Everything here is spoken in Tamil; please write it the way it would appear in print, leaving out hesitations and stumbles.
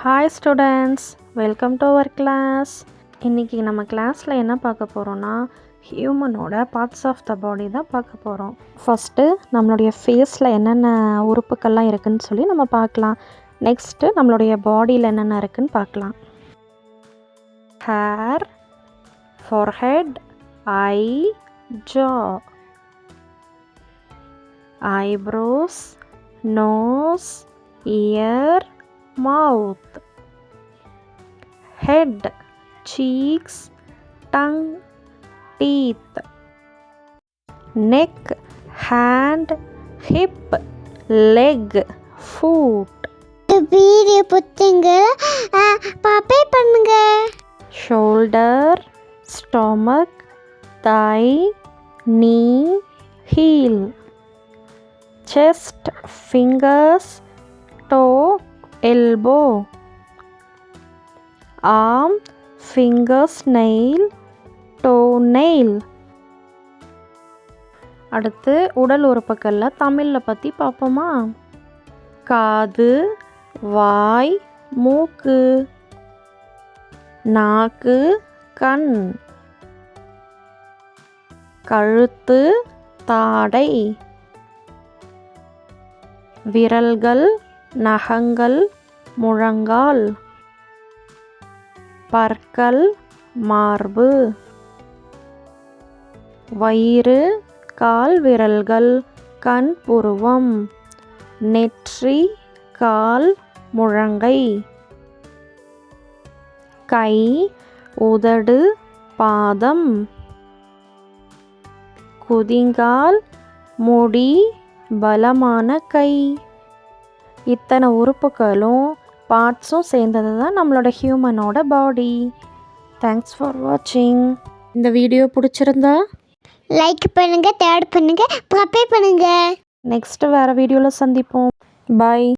Hi students, welcome to our class. இன்றைக்கி நம்ம கிளாஸில் என்ன பார்க்க போகிறோன்னா ஹியூமனோட பார்ட்ஸ் ஆஃப் த பாடி தான் பார்க்க போகிறோம். ஃபஸ்ட்டு நம்மளுடைய ஃபேஸில் என்னென்ன உறுப்புக்கள்லாம் இருக்குதுன்னு சொல்லி நம்ம பார்க்கலாம். நெக்ஸ்ட்டு நம்மளுடைய பாடியில் என்னென்ன இருக்குதுன்னு பார்க்கலாம். ஹேர், forehead, ஐ, ஜா, eyebrows, nose, ear, mouth, head, cheeks, tongue, teeth, neck, hand, hip, leg, foot. Video புத்துங்க பாப்பே பண்ணுங்க. shoulder, stomach, thigh, knee, heel, chest, fingers, toe, elbow, arm, fingers, nail, toenail. அடுத்து உடல் உறுப்புகளில் தமிழில் பற்றி பார்ப்போமா? காது, வாய், மூக்கு, நாக்கு, கண், கழுத்து, தாடை, விரல்கள், நகங்கள், முழங்கால், பற்கள், மார்பு, வயிறு, கால் விரல்கள், கண் புருவம், நெற்றி, கால், முழங்கை, கை, உதடு, பாதம், குதிங்கால், முடி, பலமான கை. இத்தனை உறுப்புகளும் பார்ட்ஸும் சேர்ந்தது தான் நம்மளோட ஹியூமனோட பாடி. தேங்க்ஸ் ஃபார் வாட்சிங். இந்த வீடியோ பிடிச்சிருந்தா லைக் பண்ணுங்க, ஷேர் பண்ணுங்க, பாப்பே பண்ணுங்க. நெக்ஸ்ட்டு வேறு வீடியோவில் சந்திப்போம். பாய்.